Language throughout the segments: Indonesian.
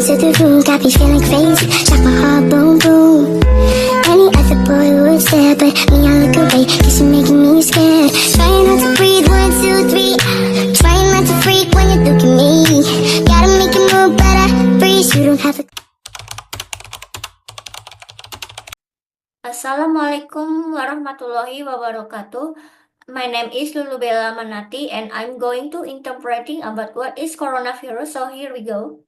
into the room, got me feeling crazy, like my heart boom boom. Any other boy would stare, but me I look away, cause you're making me scared. Trying not to breathe, 1, 2, 3. Trying not to freak when you look at me. Gotta make it move, but I freeze. You don't have to. Assalamualaikum warahmatullahi wabarakatuh. My name is Lulubella Manati and I'm going to interpreting about what is coronavirus. So here we go.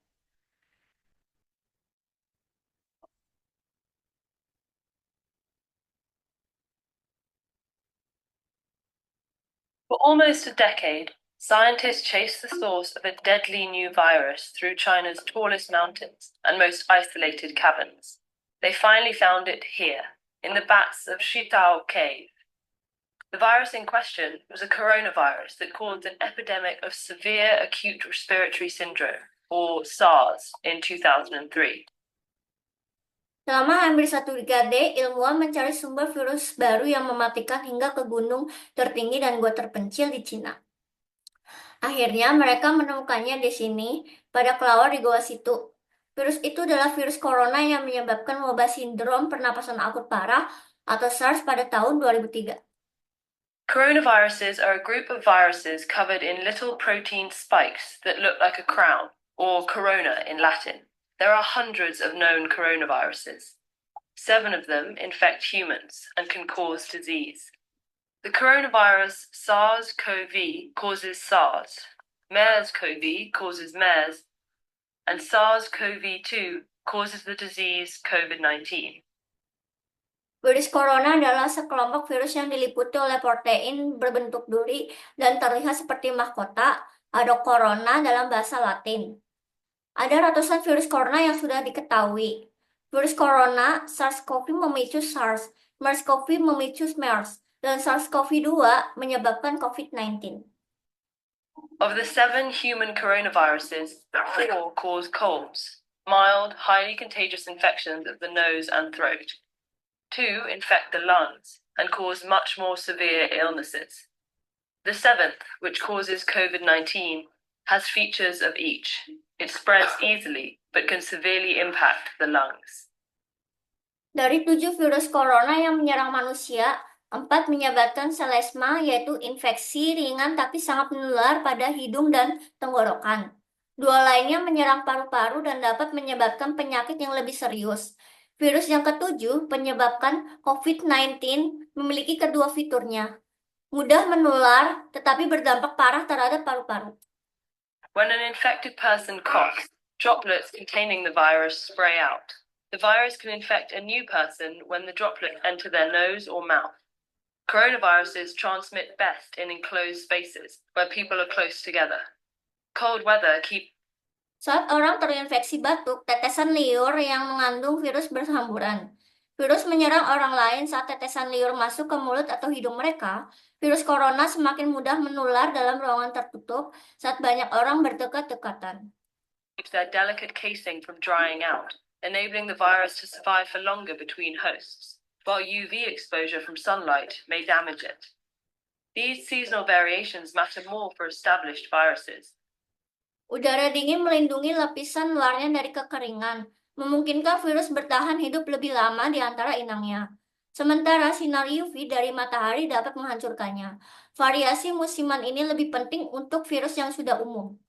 For almost a decade, scientists chased the source of a deadly new virus through China's tallest mountains and most isolated caverns. They finally found it here, in the bats of Shitao Cave. The virus in question was a coronavirus that caused an epidemic of severe acute respiratory syndrome, or SARS, in 2003. Selama hampir 1 dekade, ilmuwan mencari sumber virus baru yang mematikan hingga ke gunung tertinggi dan gua terpencil di Cina. Akhirnya mereka menemukannya di sini, pada kelawar di Goa Situ. Virus itu adalah virus corona yang menyebabkan wabah sindrom pernapasan akut parah atau SARS pada tahun 2003. Coronaviruses are a group of viruses covered in little protein spikes that look like a crown, or corona in Latin. There are hundreds of known coronaviruses. 7 of them infect humans and can cause disease. The coronavirus SARS-CoV causes SARS, MERS-CoV causes MERS, and SARS-CoV-2 causes the disease COVID-19. Virus corona adalah sekelompok virus yang diliputi oleh protein berbentuk duri dan terlihat seperti mahkota atau corona dalam bahasa Latin. Ada ratusan virus corona yang sudah diketahui. Virus corona SARS-CoV memicu SARS, MERS-CoV memicu MERS, dan SARS-CoV-2 menyebabkan COVID-19. Of the 7 human coronaviruses, 4 cause colds, mild, highly contagious infections of the nose and throat. 2 infect the lungs and cause much more severe illnesses. The 7th, which causes COVID-19, has features of each. It spreads easily, but can severely impact the lungs. Dari 7 virus corona yang menyerang manusia, 4 menyebabkan selesma, yaitu infeksi ringan tapi sangat menular pada hidung dan tenggorokan. 2 lainnya menyerang paru-paru dan dapat menyebabkan penyakit yang lebih serius. Virus yang ke-7 menyebabkan COVID-19 memiliki kedua fiturnya. Mudah menular, tetapi berdampak parah terhadap paru-paru. When an infected person coughs, droplets containing the virus spray out. The virus can infect a new person when the droplets enter their nose or mouth. Coronaviruses transmit best in enclosed spaces where people are close together. Cold weather keeps Saat orang terinfeksi batuk, tetesan liur yang mengandung virus berhamburan. Virus menyerang orang lain saat tetesan liur masuk ke mulut atau hidung mereka. Virus corona semakin mudah menular dalam ruangan tertutup saat banyak orang berdekat-dekatan. their delicate casing from drying out, enabling the virus to survive for longer between hosts, while UV exposure from sunlight may damage it. These seasonal variations matter more for established viruses. Udara dingin melindungi lapisan luarnya dari kekeringan, memungkinkan virus bertahan hidup lebih lama di antara inangnya. Sementara sinar UV dari matahari dapat menghancurkannya. Variasi musiman ini lebih penting untuk virus yang sudah umum.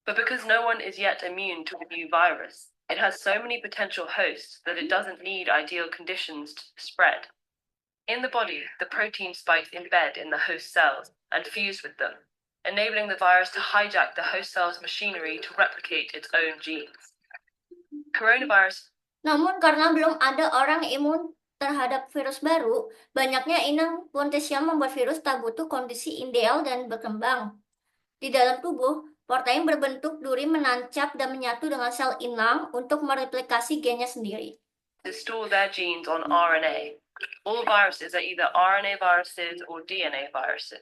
But because no one is yet immune to the new virus, it has so many potential hosts that it doesn't need ideal conditions to spread. In the body, the protein spikes embed in the host cells and fuse with them, enabling the virus to hijack the host cell's machinery to replicate its own genes. Coronavirus. Namun karena belum ada orang imun terhadap virus baru, banyaknya inang potensial membuat virus tak butuh kondisi ideal dan berkembang. Di dalam tubuh, protein berbentuk duri menancap dan menyatu dengan sel inang untuk mereplikasi gennya sendiri. To store their genes on RNA. All viruses are either RNA viruses or DNA viruses.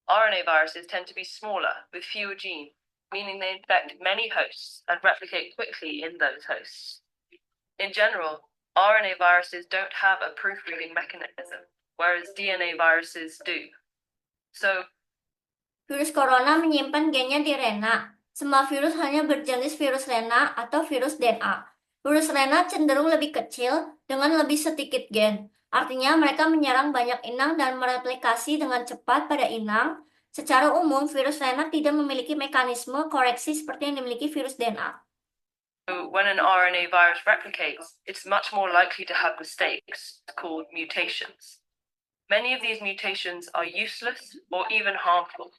RNA viruses tend to be smaller, with fewer genes, meaning they infect many hosts and replicate quickly in those hosts. In general, RNA viruses don't have a proofreading mechanism, whereas DNA viruses do. So, Virus corona menyimpan gennya di rena. Semua virus hanya berjenis virus RNA atau virus DNA. Virus RNA cenderung lebih kecil dengan lebih sedikit gen. Artinya mereka menyerang banyak inang dan mereplikasi dengan cepat pada inang. Secara umum, virus RNA tidak memiliki mekanisme koreksi seperti yang dimiliki virus DNA. So when an RNA virus replicates, it's much more likely to have mistakes called mutations. Many of these mutations are useless or even harmful,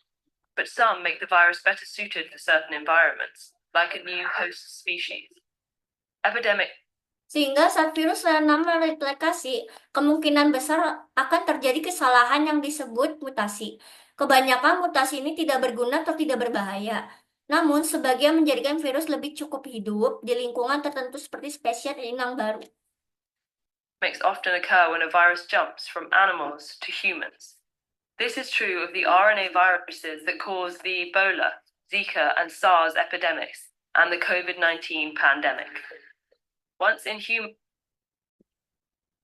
but some make the virus better suited for certain environments, like a new host species. Epidemic Sehingga saat virus RNA mereplikasi, kemungkinan besar akan terjadi kesalahan yang disebut mutasi. Kebanyakan mutasi ini tidak berguna atau tidak berbahaya. Namun, sebagian menjadikan virus lebih cukup hidup di lingkungan tertentu seperti spesies inang baru. often occur when a virus jumps from animals to humans. This is true of the RNA viruses that cause the Ebola, Zika, and SARS epidemics, and the COVID-19 pandemic. Once in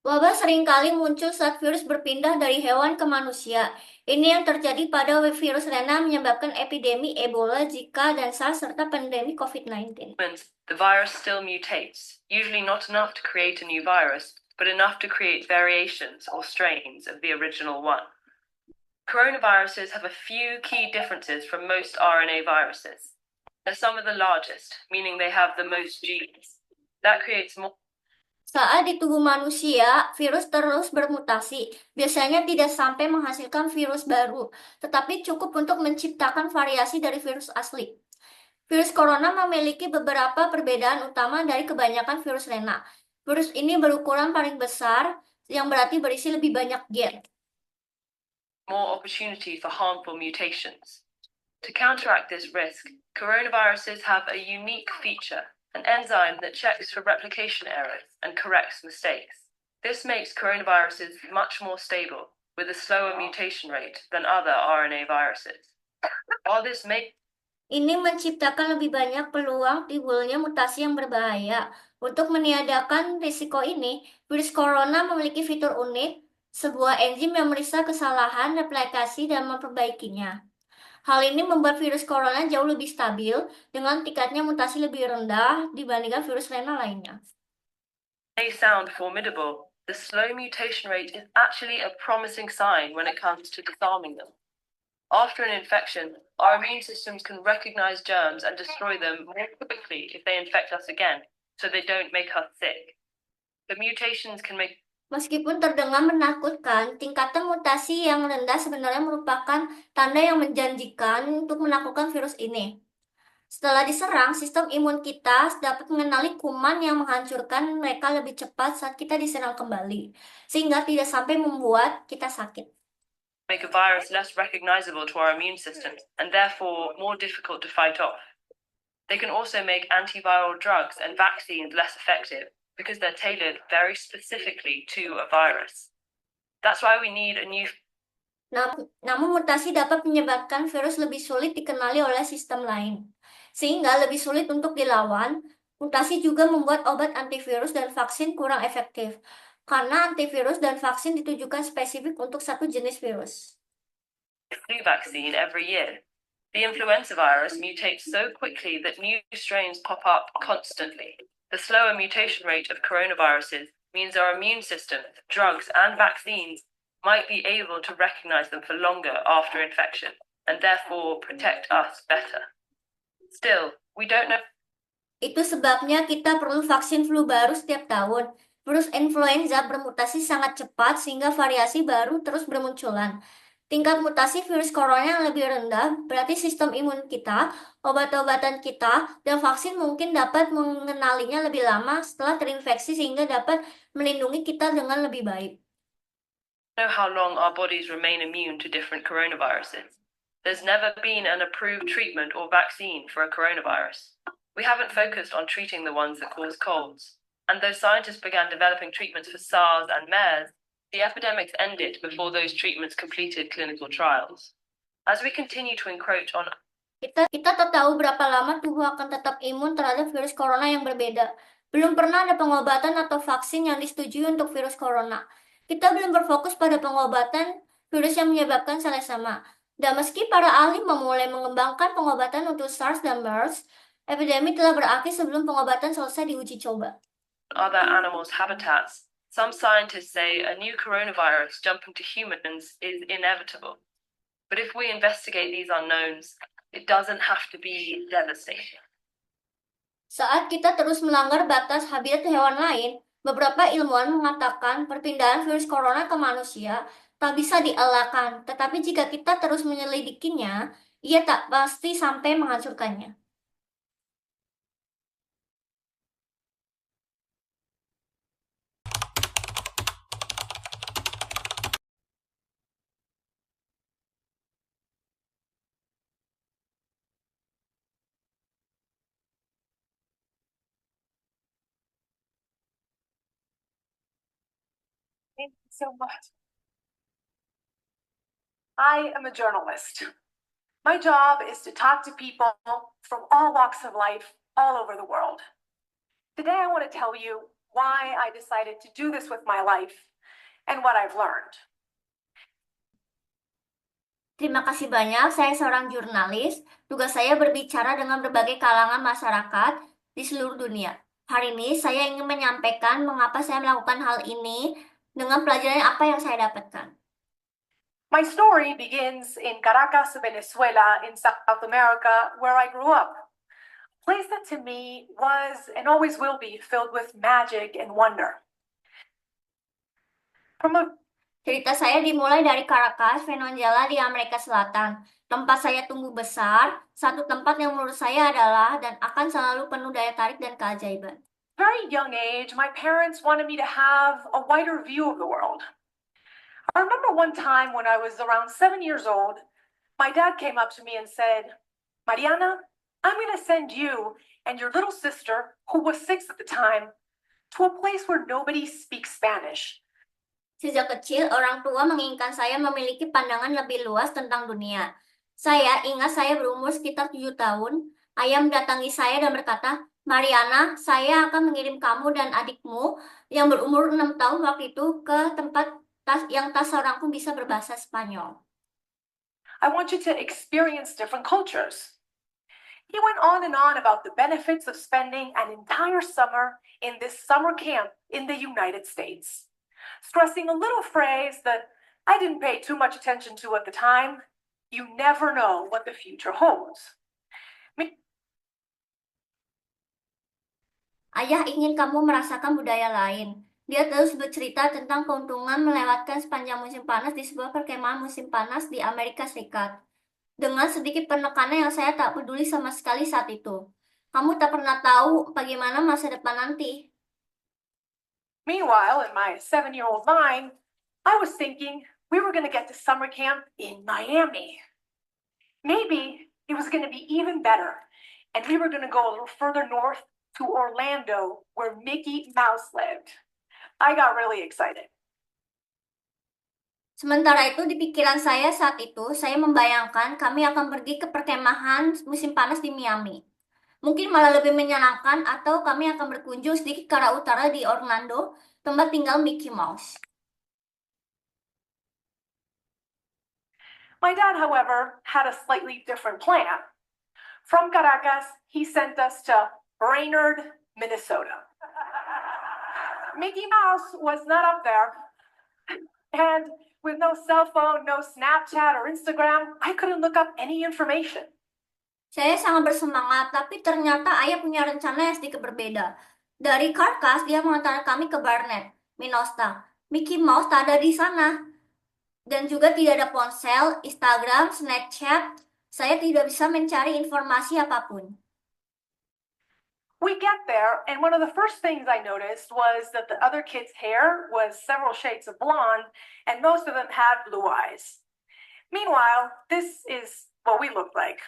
Wabah seringkali muncul saat virus berpindah dari hewan ke manusia. Ini yang terjadi pada virus RNA menyebabkan epidemi Ebola, Zika, dan SARS serta pandemi COVID-19. humans, the virus still mutates, usually not enough to create a new virus, but enough to create variations or strains of the original one. Coronaviruses have a few key differences from most RNA viruses. They're some of the largest, meaning they have the most genes. That creates more Saat di tubuh manusia, virus terus bermutasi. Biasanya tidak sampai menghasilkan virus baru, tetapi cukup untuk menciptakan variasi dari virus asli. Virus corona memiliki beberapa perbedaan utama dari kebanyakan virus RNA. Virus ini berukuran paling besar, yang berarti berisi lebih banyak gen. more opportunity for harmful mutations. To counteract this risk, coronaviruses have a unique feature, an enzyme that checks for replication errors and corrects mistakes. This makes coronaviruses much more stable, with a slower mutation rate than other RNA viruses. While this may Ini menciptakan lebih banyak peluang timbulnya mutasi yang berbahaya. Untuk meniadakan risiko ini, virus corona memiliki fitur unik, sebuah enzim yang memeriksa kesalahan replikasi dan memperbaikinya. Hal ini membuat virus corona jauh lebih stabil dengan tingkatnya mutasi lebih rendah dibandingkan virus RNA lainnya. sound formidable, the slow mutation rate is actually a promising sign when it comes to disarming them. After an infection, our immune systems can recognize germs and destroy them more quickly if they infect us again, so they don't make us sick. The mutations can make Meskipun terdengar menakutkan, tingkatan mutasi yang rendah sebenarnya merupakan tanda yang menjanjikan untuk menaklukkan virus ini. Setelah diserang, sistem imun kita dapat mengenali kuman yang menghancurkan mereka lebih cepat saat kita diserang kembali, sehingga tidak sampai membuat kita sakit. make a virus less recognizable to our immune systems and therefore more difficult to fight off. They can also make antiviral drugs and vaccines less effective because they're tailored very specifically to a virus. That's why we need a new Namun mutasi dapat menyebabkan virus lebih sulit dikenali oleh sistem lain, sehingga lebih sulit untuk dilawan. Mutasi juga membuat obat antivirus dan vaksin kurang efektif, karena antivirus dan vaksin ditujukan spesifik untuk satu jenis virus. flu vaccine every year. The influenza virus mutates so quickly that new strains pop up constantly. The slower mutation rate of coronaviruses means our immune system, drugs, and vaccines might be able to recognize them for longer after infection and therefore protect us better. Still, we don't know. Itu sebabnya kita perlu vaksin flu baru setiap tahun. Virus influenza bermutasi sangat cepat sehingga variasi baru terus bermunculan. Tingkat mutasi virus corona yang lebih rendah berarti sistem imun kita, obat-obatan kita, dan vaksin mungkin dapat mengenalinya lebih lama setelah terinfeksi sehingga dapat melindungi kita dengan lebih baik. Know how long our bodies remain immune to different coronaviruses. There's never been an approved treatment or vaccine for a coronavirus. We haven't focused on treating the ones that cause colds. And though scientists began developing treatments for SARS and MERS, the epidemics ended before those treatments completed clinical trials. As we continue to encroach on Kita tak tahu berapa lama tubuh akan tetap imun terhadap virus corona yang berbeda. Belum pernah ada pengobatan atau vaksin yang disetujui untuk virus corona. Kita belum berfokus pada pengobatan virus yang menyebabkan selesema. Dan meski para ahli memulai mengembangkan pengobatan untuk SARS dan MERS, epidemi telah berakhir sebelum pengobatan selesai diuji coba. Other animals' habitats, some scientists say a new coronavirus jumping to humans is inevitable. But if we investigate these unknowns, it doesn't have to be devastating. Saat kita terus melanggar batas habitat hewan lain, beberapa ilmuwan mengatakan perpindahan virus corona ke manusia tak bisa dielakkan, tetapi jika kita terus menyelidikinya, ia tak pasti sampai menghancurkannya. Thank you so much. I am a journalist. My job is to talk to people from all walks of life all over the world. Today, I want to tell you why I decided to do this with my life and what I've learned. Terima kasih banyak, saya seorang jurnalis. Tugas saya berbicara dengan berbagai kalangan masyarakat di seluruh dunia. Hari ini saya ingin menyampaikan mengapa saya melakukan hal ini dengan pelajaran apa yang saya dapatkan. My story begins in Caracas, Venezuela, in South America, where I grew up. A place that to me was and always will be filled with magic and wonder. Cerita saya dimulai dari Caracas, Venezuela di Amerika Selatan. Tempat saya tumbuh besar, satu tempat yang menurut saya adalah dan akan selalu penuh daya tarik dan keajaiban. Very young age, my parents wanted me to have a wider view of the world. I remember one time when I was around 7 years old, my dad came up to me and said, Mariana, I'm going to send you and your little sister, who was 6 at the time, to a place where nobody speaks Spanish. Sejak kecil, orang tua menginginkan saya memiliki pandangan lebih luas tentang dunia. Saya ingat saya berumur sekitar 7 tahun. Ayah mendatangi saya dan berkata, Mariana, saya akan mengirim kamu dan adikmu yang berumur 6 tahun waktu itu ke tempat yang tak seorang pun bisa berbahasa Spanyol. I want you to experience different cultures. He went on and on about the benefits of spending an entire summer in this summer camp in the United States, stressing a little phrase that I didn't pay too much attention to at the time. You never know what the future holds. Ayah ingin kamu merasakan budaya lain. Dia terus bercerita tentang keuntungan melewatkan sepanjang musim panas di sebuah perkemahan musim panas di Amerika Serikat. Dengan sedikit penekanan yang saya tak peduli sama sekali saat itu. Kamu tak pernah tahu bagaimana masa depan nanti. Meanwhile, in my 7-year-old mind, I was thinking we were going to get to summer camp in Miami. Maybe it was going to be even better, and we were going to go a little further north to Orlando, where Mickey Mouse lived. I got really excited. Sementara itu di pikiran saya saat itu, saya membayangkan kami akan pergi ke perkemahan musim panas di Miami. Mungkin malah lebih menyenangkan atau kami akan berkunjung sedikit ke arah utara di Orlando, tempat tinggal Mickey Mouse. My dad, however, had a slightly different plan. From Caracas, he sent us to Brainerd, Minnesota. Mickey Mouse was not up there. And with no cell phone, no Snapchat or Instagram, I couldn't look up any information. Saya sangat bersemangat, tapi ternyata ayah punya rencana yang sedikit berbeda. Dari Carcass, dia mengantar kami ke Barnett, Minnesota. Mickey Mouse tak ada di sana. Dan juga tidak ada ponsel, Instagram, Snapchat. Saya tidak bisa mencari informasi apapun. We get there, and one of the first things I noticed was that the other kids' hair was several shades of blonde, and most of them had blue eyes. Meanwhile, this is what we looked like.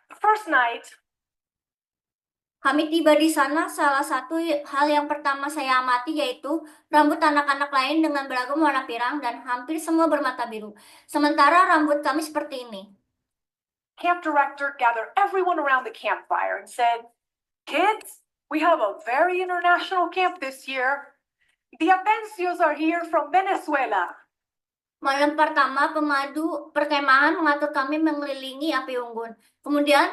The first night, Kami tiba di sana, salah satu hal yang pertama saya amati yaitu rambut anak-anak lain dengan beragam warna pirang dan hampir semua bermata biru. Sementara rambut kami seperti ini. camp director gathered everyone around the campfire and said, "Kids, we have a very international camp this year. The Apencios are here from Venezuela." Malam pertama, pemandu perkemahan mengatur kami mengelilingi api unggun. Kemudian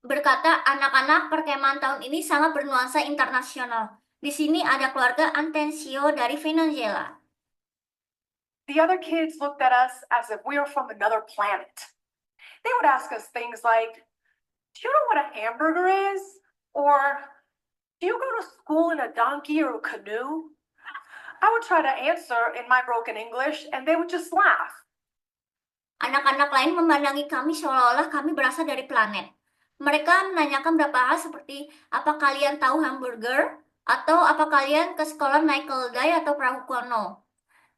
berkata, anak-anak perkemahan tahun ini sangat bernuansa internasional. Di sini ada keluarga Antensio dari Venezuela. The other kids looked at us as if we were from another planet. They would ask us things like, do you know what a hamburger is? Or, do you go to school in a donkey or a canoe? I would try to answer in my broken English, and they would just laugh. Anak-anak lain memandangi kami seolah-olah kami berasal dari planet. Mereka menanyakan beberapa hal seperti, apa kalian tahu hamburger? Atau apa kalian ke sekolah naik keledai atau perahu kuno?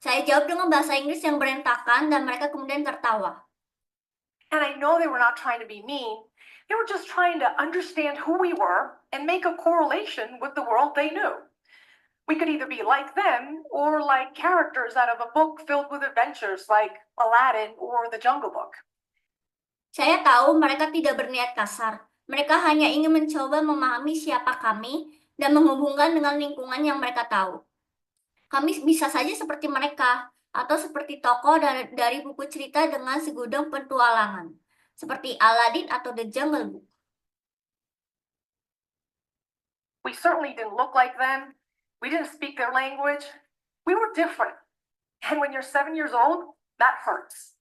Saya jawab dengan bahasa Inggris yang berantakan dan mereka kemudian tertawa. And I know they were not trying to be mean. They were just trying to understand who we were and make a correlation with the world they knew. We could either be like them or like characters out of a book filled with adventures like Aladdin or The Jungle Book. Saya tahu mereka tidak berniat kasar. Mereka hanya ingin mencoba memahami siapa kami dan menghubungkan dengan lingkungan yang mereka tahu. Kami bisa saja seperti mereka, atau seperti tokoh dari buku cerita dengan segudang petualangan, seperti Aladdin atau The Jungle Book. We certainly didn't look like them. We didn't speak their language. We were different. And when you're 7 years old, that hurts.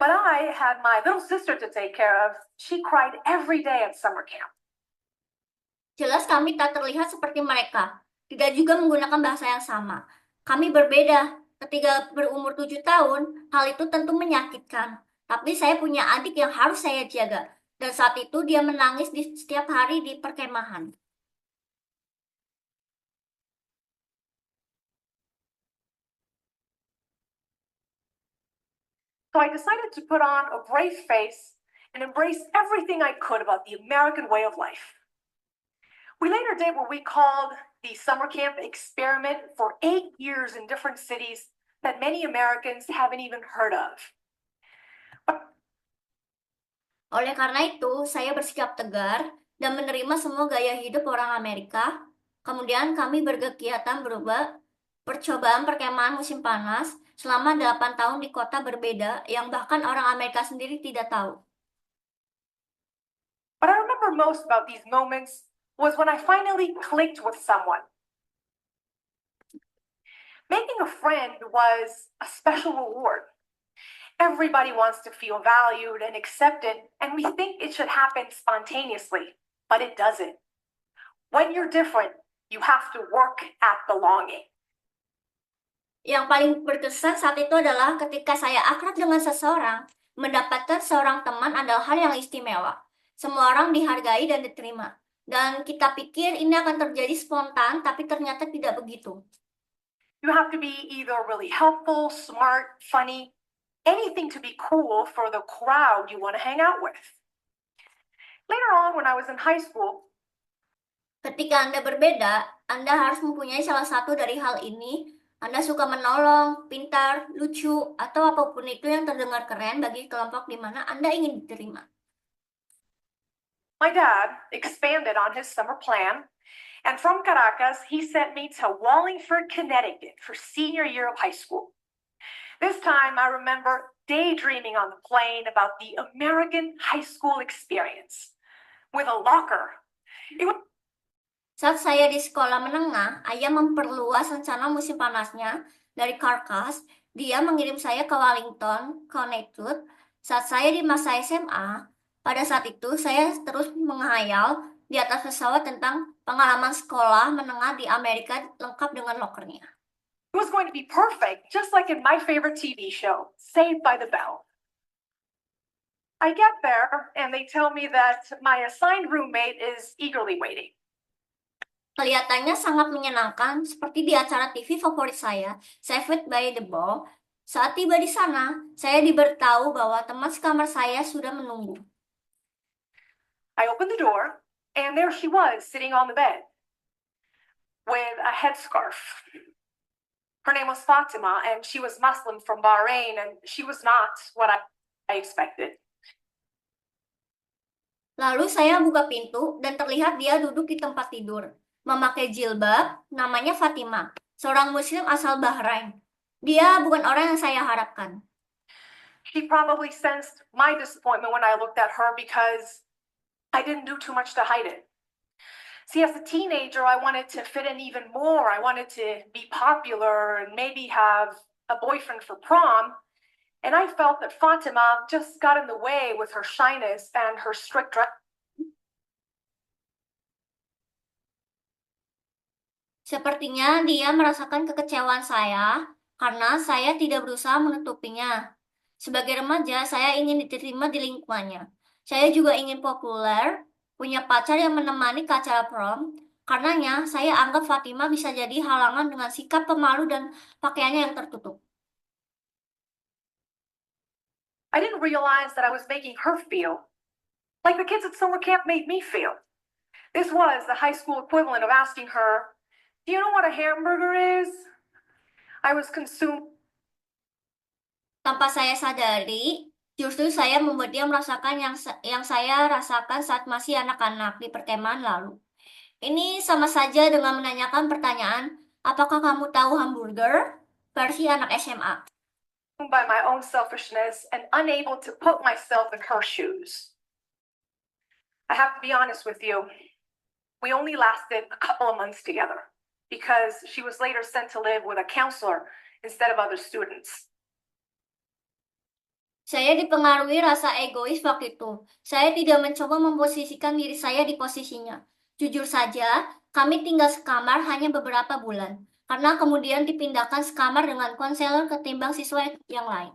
But I had my little sister to take care of. She cried every day at summer camp. Jelas kami tak terlihat seperti mereka, tidak juga menggunakan bahasa yang sama. Kami berbeda. Ketika berumur 7 tahun, hal itu tentu menyakitkan. Tapi saya punya adik yang harus saya jaga. Dan saat itu dia menangis di setiap hari di perkemahan. So I decided to put on a brave face and embrace everything I could about the American way of life. We later did what we called the summer camp experiment for 8 years in different cities that many Americans haven't even heard of. Oleh karena itu, saya bersikap tegar dan menerima semua gaya hidup orang Amerika. Kemudian kami berkegiatan berubah percobaan perkemahan musim panas selama 8 tahun di kota berbeda yang bahkan orang Amerika sendiri tidak tahu. What I remember most about these moments was when I finally clicked with someone. Making a friend was a special reward. Everybody wants to feel valued and accepted, and we think it should happen spontaneously, but it doesn't. When you're different, you have to work at belonging. Yang paling berkesan saat itu adalah ketika saya akrab dengan seseorang, mendapatkan seorang teman adalah hal yang istimewa. Semua orang dihargai dan diterima. Dan kita pikir ini akan terjadi spontan, tapi ternyata tidak begitu. You have to be either really helpful, smart, funny, anything to be cool for the crowd you want to hang out with. Later on, when I was in high school, Ketika Anda berbeda, Anda harus mempunyai salah satu dari hal ini. Anda suka menolong, pintar, lucu, atau apapun itu yang terdengar keren bagi kelompok di mana Anda ingin diterima. my dad expanded on his summer plan, and from Caracas, he sent me to Wallingford, Connecticut for senior year of high school. This time, I remember daydreaming on the plane about the American high school experience with a locker. It was Saat saya di sekolah menengah, ayah memperluas rencana musim panasnya dari Carcass. Dia mengirim saya ke Wellington, Connecticut. Saat saya di masa SMA, pada saat itu saya terus menghayal di atas pesawat tentang pengalaman sekolah menengah di Amerika lengkap dengan lokernya. It was going to be perfect, just like in my favorite TV show, Saved by the Bell. I get there, and they tell me that my assigned roommate is eagerly waiting. Kelihatannya sangat menyenangkan, seperti di acara TV favorit saya, Saved by the Bell. Saat tiba di sana, saya diberitahu bahwa teman sekamar saya sudah menunggu. I opened the door, and there she was, sitting on the bed with a headscarf. Her name was Fatima, and she was Muslim from Bahrain, and she was not what I expected. Lalu saya buka pintu dan terlihat dia duduk di tempat tidur, memakai jilbab, namanya Fatima, seorang muslim asal Bahrain. Dia bukan orang yang saya harapkan. She probably sensed my disappointment when I looked at her because I didn't do too much to hide it. See, as a teenager, I wanted to fit in even more. I wanted to be popular and maybe have a boyfriend for prom. And I felt that Fatima just got in the way with her shyness and her strict dress. Sepertinya dia merasakan kekecewaan saya karena saya tidak berusaha menutupinya. Sebagai remaja, saya ingin diterima di lingkungannya. Saya juga ingin populer, punya pacar yang menemani ke acara prom. Karenanya, saya anggap Fatima bisa jadi halangan dengan sikap pemalu dan pakaiannya yang tertutup. I didn't realize that I was making her feel like the kids at summer camp made me feel. This was the high school equivalent of asking her, "Do you know what a hamburger is?" I was consumed. Tanpa saya sadari, justru saya membuat dia merasakan yang saya rasakan saat masih anak-anak di pertemuan lalu. Ini sama saja dengan menanyakan pertanyaan, apakah kamu tahu hamburger? Versi anak SMA. By my own selfishness and unable to put myself in her shoes. I have to be honest with you. We only lasted a couple of months together because she was later sent to live with a counselor instead of other students. Saya dipengaruhi rasa egois waktu itu. Saya tidak mencoba memposisikan diri saya di posisinya. Jujur saja, kami tinggal sekamar hanya beberapa bulan, karena kemudian dipindahkan sekamar dengan konselor ketimbang siswa yang lain.